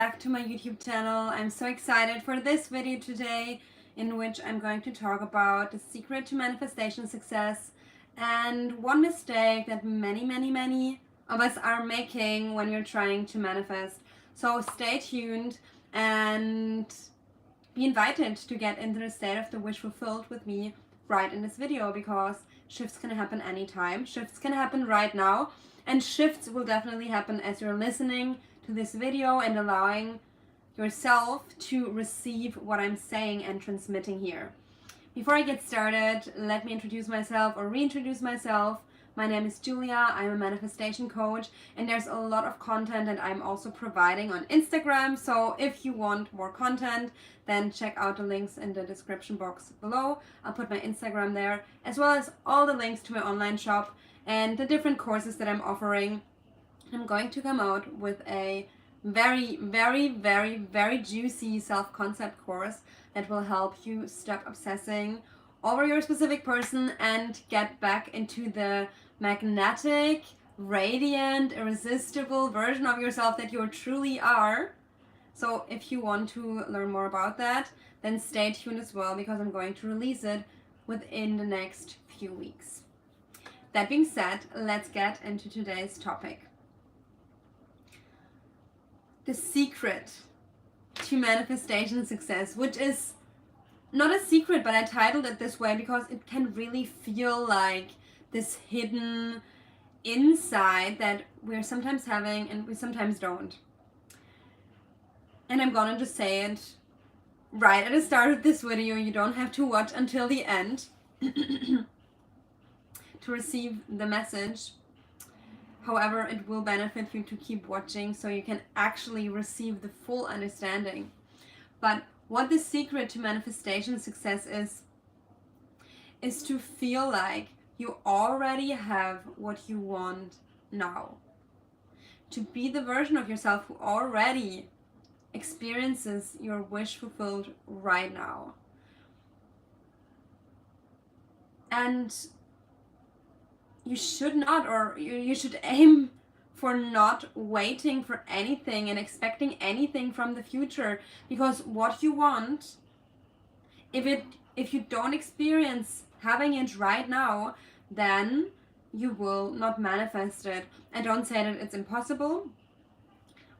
back to my YouTube channel. I'm so excited for this video today in which I'm going to talk about the secret to manifestation success and one mistake that many of us are making when you're trying to manifest. So stay tuned and be invited to get into the state of the wish fulfilled with me right in this video, because shifts can happen anytime. Shifts can happen right now, and shifts will definitely happen as you're listening to this video and allowing yourself to receive what I'm saying and transmitting here. Before I get started, let me introduce myself or reintroduce myself. My name is Julia. I'm a manifestation coach, and there's a lot of content that I'm also providing on Instagram. So if you want more content, then check out the links in the description box below. I'll put my Instagram there, as well as all the links to my online shop and the different courses that I'm offering. I'm going to come out with a very juicy self-concept course that will help you stop obsessing over your specific person and get back into the magnetic, radiant, irresistible version of yourself that you truly are. So if you want to learn more about that, then stay tuned as well, because I'm going to release it within the next few weeks. That being said, let's get into today's topic. The secret to manifestation success, which is not a secret, but I titled it this way because it can really feel like this hidden insight that we're sometimes having and we sometimes don't. And I'm gonna just say it right at the start of this video. You don't have to watch until the end to receive the message. However, it will benefit you to keep watching so you can actually receive the full understanding. But what the secret to manifestation success is to feel like you already have what you want now. To be the version of yourself who already experiences your wish fulfilled right now. And you should not, or you should aim for not waiting for anything and expecting anything from the future, because what you want, if you don't experience having it right now, then you will not manifest it. I don't say that it's impossible,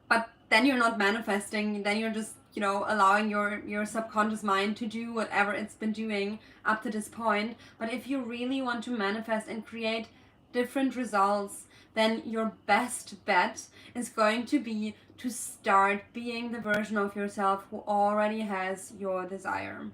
but then you're not manifesting, then you're just allowing your subconscious mind to do whatever it's been doing up to this point. But if you really want to manifest and create different results, then your best bet is going to be to start being the version of yourself who already has your desire.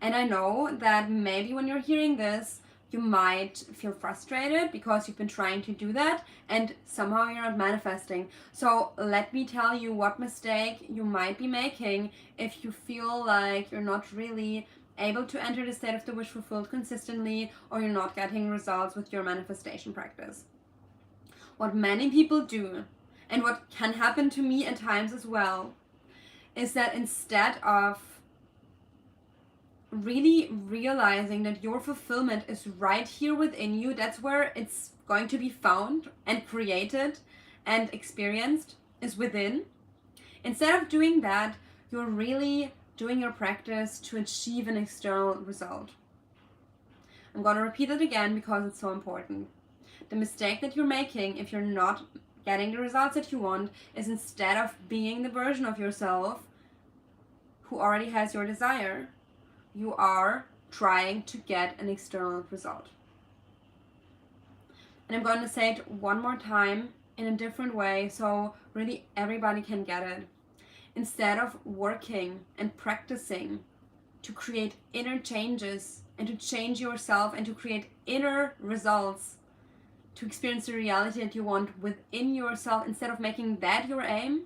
And I know that maybe when you're hearing this, you might feel frustrated because you've been trying to do that and somehow you're not manifesting. So let me tell you what mistake you might be making if you feel like you're not really able to enter the state of the wish fulfilled consistently, or you're not getting results with your manifestation practice. What many people do, and what can happen to me at times as well, is that instead of really realizing that your fulfillment is right here within you, that's where it's going to be found and created and experienced, is within. Instead of doing that, you're really doing your practice to achieve an external result. I'm going to repeat it again because it's so important. The mistake that you're making if you're not getting the results that you want is, instead of being the version of yourself who already has your desire, you are trying to get an external result. And I'm going to say it one more time in a different way so really everybody can get it. Instead of working and practicing to create inner changes and to change yourself and to create inner results, to experience the reality that you want within yourself, instead of making that your aim,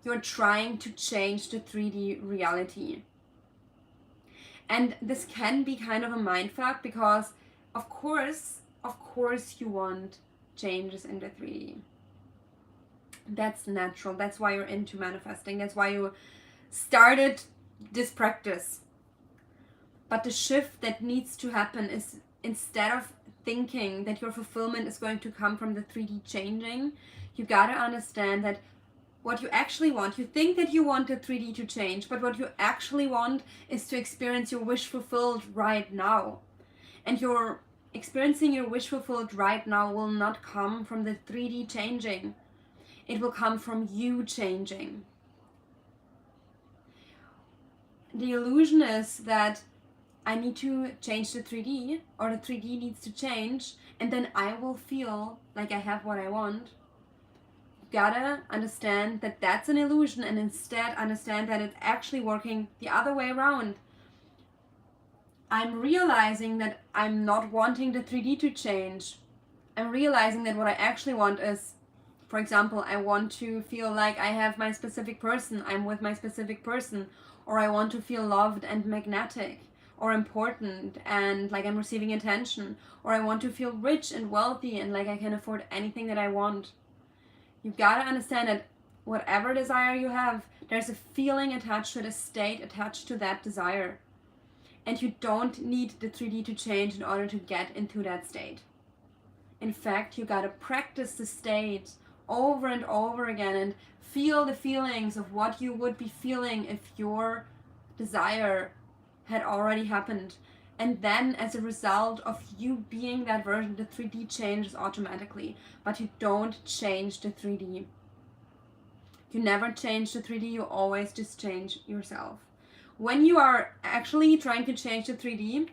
you're trying to change the 3D reality. And this can be kind of a mindfuck, because of course you want changes in the 3D. That's natural. That's why you're into manifesting. That's why you started this practice. But the shift that needs to happen is, instead of thinking that your fulfillment is going to come from the 3D changing, you gotta understand that what you actually want. You think that you want the 3D to change, but what you actually want is to experience your wish fulfilled right now. And your experiencing your wish fulfilled right now will not come from the 3D changing. It will come from you changing. The illusion is that I need to change the 3D, or the 3D needs to change, and then I will feel like I have what I want. You gotta understand that that's an illusion, and instead understand that it's actually working the other way around. I'm realizing that I'm not wanting the 3D to change. I'm realizing that what I actually want is, for example, I want to feel like I have my specific person, I'm with my specific person, or I want to feel loved and magnetic, or important and like I'm receiving attention, or I want to feel rich and wealthy and like I can afford anything that I want. You gotta understand that whatever desire you have, there's a feeling attached to it, a state attached to that desire. And you don't need the 3D to change in order to get into that state. In fact, you gotta practice the state over and over again and feel the feelings of what you would be feeling if your desire had already happened. And then as a result of you being that version, the 3D changes automatically. But you don't change the 3D. You never change the 3D, you always just change yourself. When you are actually trying to change the 3D,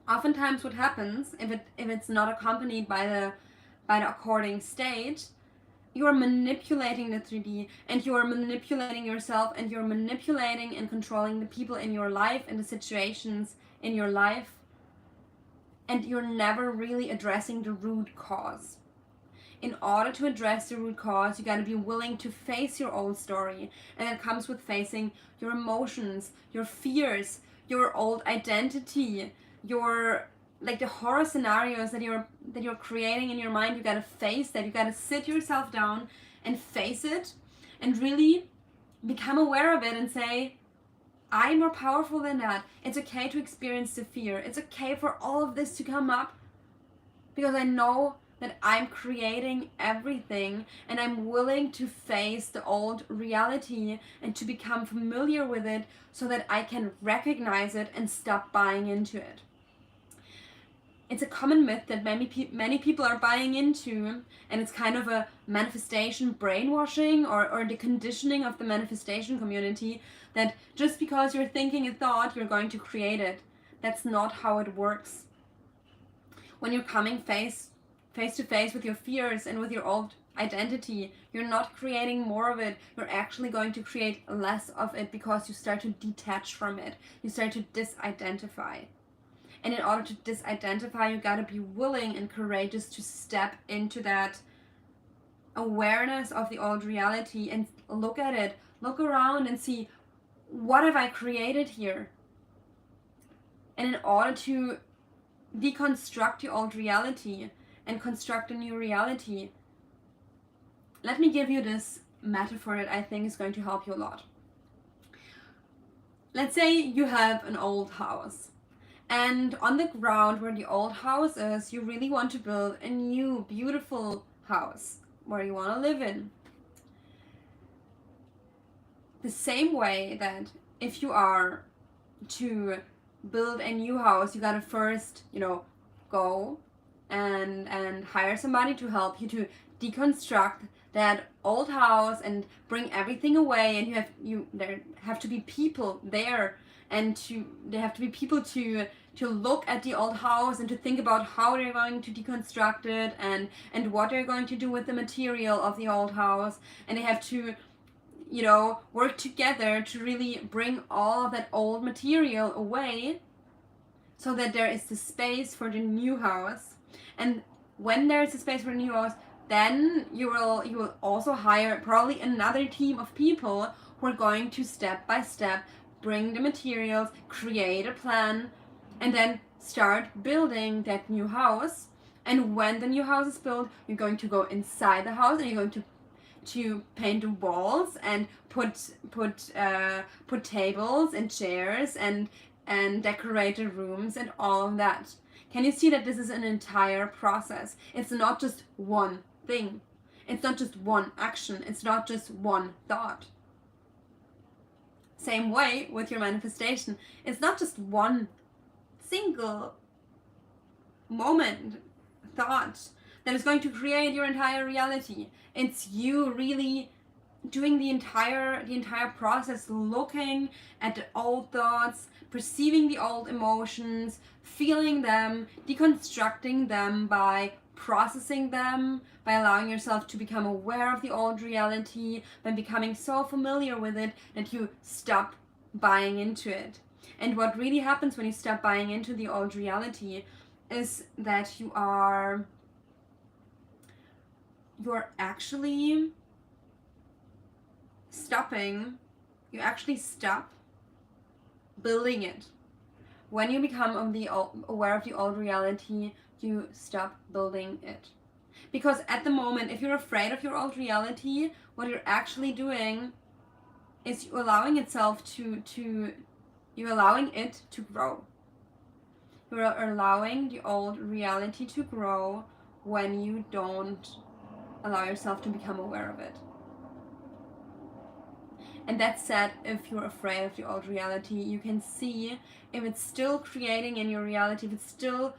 oftentimes what happens, if it's not accompanied by the according state, you are manipulating the 3D, and you are manipulating yourself, and you're manipulating and controlling the people in your life and the situations in your life, and you're never really addressing the root cause. In order to address the root cause, you got to be willing to face your old story, and it comes with facing your emotions, your fears, your old identity, your like the horror scenarios that you're creating in your mind. You got to face that. You got to sit yourself down and face it and really become aware of it and say, I'm more powerful than that. It's okay to experience the fear. It's okay for all of this to come up, because I know that I'm creating everything, and I'm willing to face the old reality and to become familiar with it so that I can recognize it and stop buying into it. It's a common myth that many people are buying into, and it's kind of a manifestation brainwashing or the conditioning of the manifestation community, that just because you're thinking a thought, you're going to create it. That's not how it works. When you're coming face to face with your fears and with your old identity, you're not creating more of it. You're actually going to create less of it, because you start to detach from it. You start to disidentify. And in order to disidentify, you gotta be willing and courageous to step into that awareness of the old reality and look at it, look around and see, what have I created here? And in order to deconstruct the old reality and construct a new reality, let me give you this metaphor that I think is going to help you a lot. Let's say you have an old house, and on the ground where the old house is, you really want to build a new, beautiful house where you want to live in. The same way that if you are to build a new house, you gotta first, go and hire somebody to help you to deconstruct that old house and bring everything away, and there have to be people there, and there have to be people to look at the old house and to think about how they're going to deconstruct it and what they're going to do with the material of the old house, and they have to work together to really bring all of that old material away so that there is the space for the new house. And when there is a space for the new house, then you will also hire probably another team of people who are going to step by step bring the materials, create a plan, and then start building that new house. And when the new house is built, you're going to go inside the house and you're going to paint the walls and put tables and chairs and decorate the rooms and all of that. Can you see that this is an entire process? It's not just one thing. It's not just one action. It's not just one thought. Same way with your manifestation. It's not just one single moment, thought that is going to create your entire reality. It's you really doing the entire process, looking at the old thoughts, perceiving the old emotions, feeling them, deconstructing them by processing them, by allowing yourself to become aware of the old reality, by becoming so familiar with it that you stop buying into it. And what really happens when you stop buying into the old reality is that you're actually you actually stop building it. When you become aware of the old reality, you stop building it. Because at the moment, if you're afraid of your old reality, what you're actually doing is you're allowing it to grow. You're allowing the old reality to grow when you don't allow yourself to become aware of it. And that said, if you're afraid of the old reality, you can see if it's still creating in your reality, if it's still,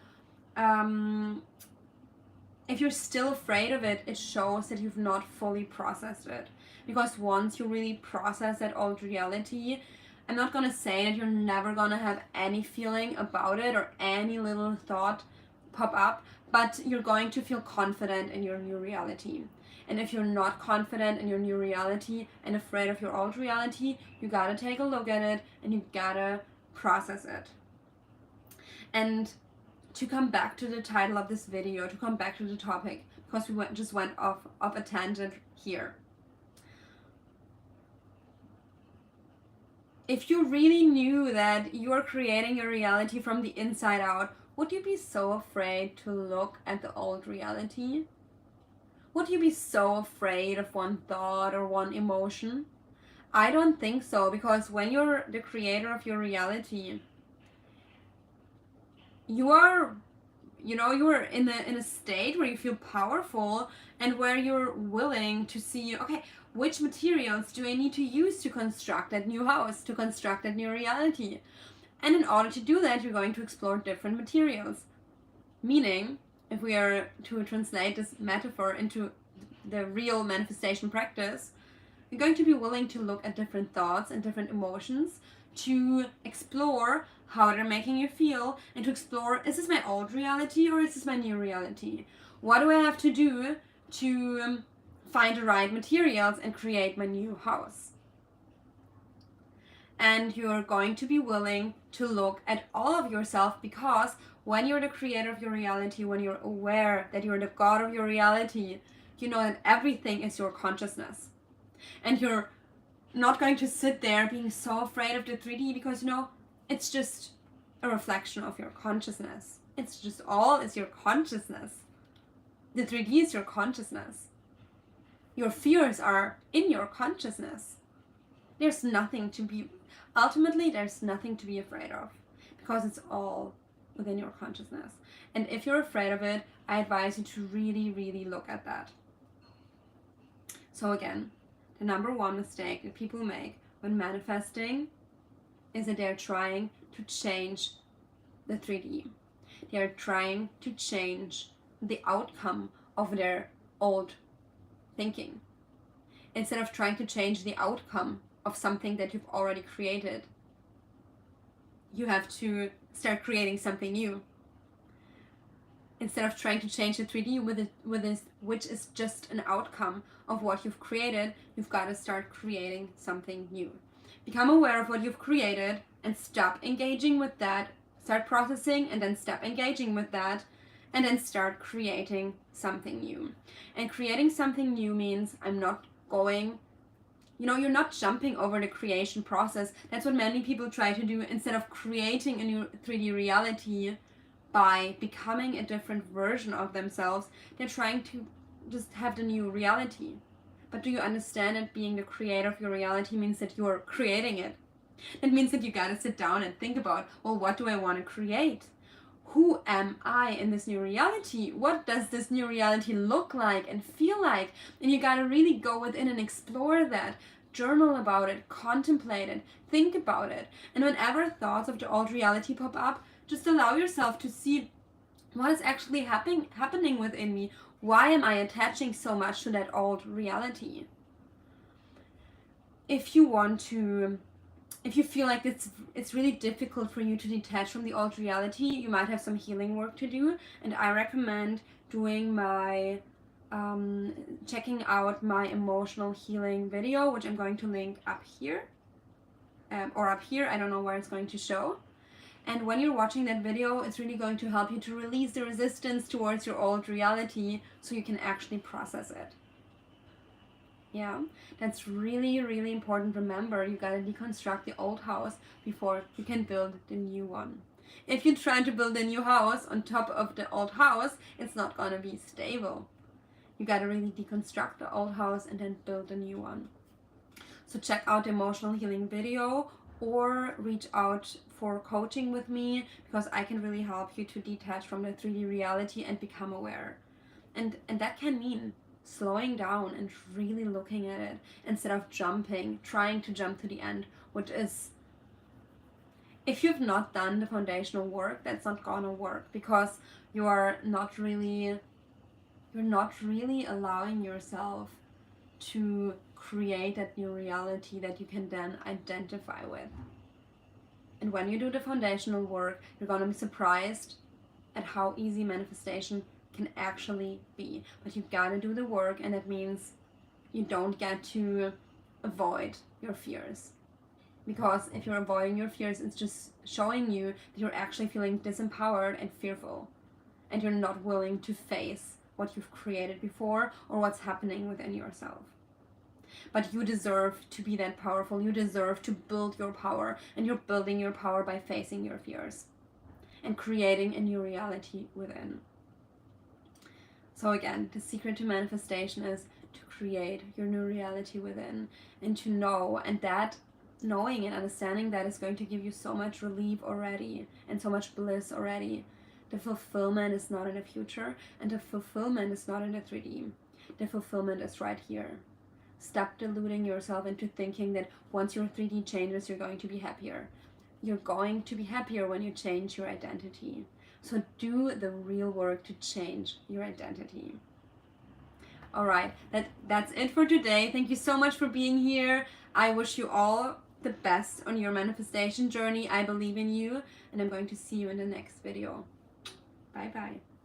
if you're still afraid of it, it shows that you've not fully processed it. Because once you really process that old reality, I'm not going to say that you're never going to have any feeling about it or any little thought pop up, but you're going to feel confident in your new reality. And if you're not confident in your new reality and afraid of your old reality, you gotta take a look at it and you gotta process it. And to come back to the title of this video, to come back to the topic, because we just went off a tangent here. If you really knew that you are creating your reality from the inside out, would you be so afraid to look at the old reality? Would you be so afraid of one thought or one emotion? I don't think so, because when you're the creator of your reality, you're in a state where you feel powerful and where you're willing to see, okay, which materials do I need to use to construct that new house, to construct that new reality? And in order to do that, you're going to explore different materials. Meaning, if we are to translate this metaphor into the real manifestation practice, you're going to be willing to look at different thoughts and different emotions, to explore how they're making you feel, and to explore, is this my old reality or is this my new reality? What do I have to do to find the right materials and create my new house? And you're going to be willing to look at all of yourself, because when you're the creator of your reality, when you're aware that you're the god of your reality, you know that everything is your consciousness. And you're not going to sit there being so afraid of the 3D, because it's just a reflection of your consciousness. It's your consciousness. The 3D is your consciousness. Your fears are in your consciousness. Ultimately, there's nothing to be afraid of, because it's all within your consciousness. And if you're afraid of it, I advise you to really, really look at that. So again, the number one mistake that people make when manifesting is that they're trying to change the 3D. They're trying to change the outcome of their old thinking, instead of trying to change the outcome of something that you've already created. You have to start creating something new. Instead of trying to change the 3D with this, which is just an outcome of what you've created, you've got to start creating something new. Become aware of what you've created and stop engaging with that. Start processing and then stop engaging with that, and then start creating something new. And creating something new means you're not jumping over the creation process. That's what many people try to do. Instead of creating a new 3D reality by becoming a different version of themselves, they're trying to just have the new reality. But do you understand that being the creator of your reality means that you're creating it? It means that you gotta sit down and think about, well, what do I want to create? who am I in this new reality? What does this new reality look like and feel like? And you gotta really go within and explore that. Journal about it, contemplate it, think about it. And whenever thoughts of the old reality pop up, just allow yourself to see what is actually happening within me. Why am I attaching so much to that old reality? If you feel like it's really difficult for you to detach from the old reality, you might have some healing work to do, and I recommend doing my checking out my emotional healing video, which I'm going to link up here or up here. I don't know where it's going to show. And when you're watching that video, it's really going to help you to release the resistance towards your old reality so you can actually process it. Yeah, that's really, really important. Remember, you gotta deconstruct the old house before you can build the new one. If you try to build a new house on top of the old house, it's not gonna be stable. You gotta really deconstruct the old house and then build a new one. So check out the emotional healing video or reach out for coaching with me, because I can really help you to detach from the 3D reality and become aware. And that can mean slowing down and really looking at it instead of trying to jump to the end, which is, if you've not done the foundational work, that's not gonna work, because you're not really allowing yourself to create that new reality that you can then identify with. And when you do the foundational work, you're gonna be surprised at how easy manifestation can actually be. But you gotta do the work, and that means you don't get to avoid your fears. Because if you're avoiding your fears, it's just showing you that you're actually feeling disempowered and fearful, and you're not willing to face what you've created before or what's happening within yourself. But you deserve to be that powerful. You deserve to build your power, and you're building your power by facing your fears and creating a new reality within. So again, the secret to manifestation is to create your new reality within, and to know, and that knowing and understanding that is going to give you so much relief already and so much bliss already. The fulfillment is not in the future, and the fulfillment is not in the 3D. The fulfillment is right here. Stop deluding yourself into thinking that once your 3D changes, you're going to be happier. You're going to be happier when you change your identity. So do the real work to change your identity. All right, that's it for today. Thank you so much for being here. I wish you all the best on your manifestation journey. I believe in you, and I'm going to see you in the next video. Bye bye.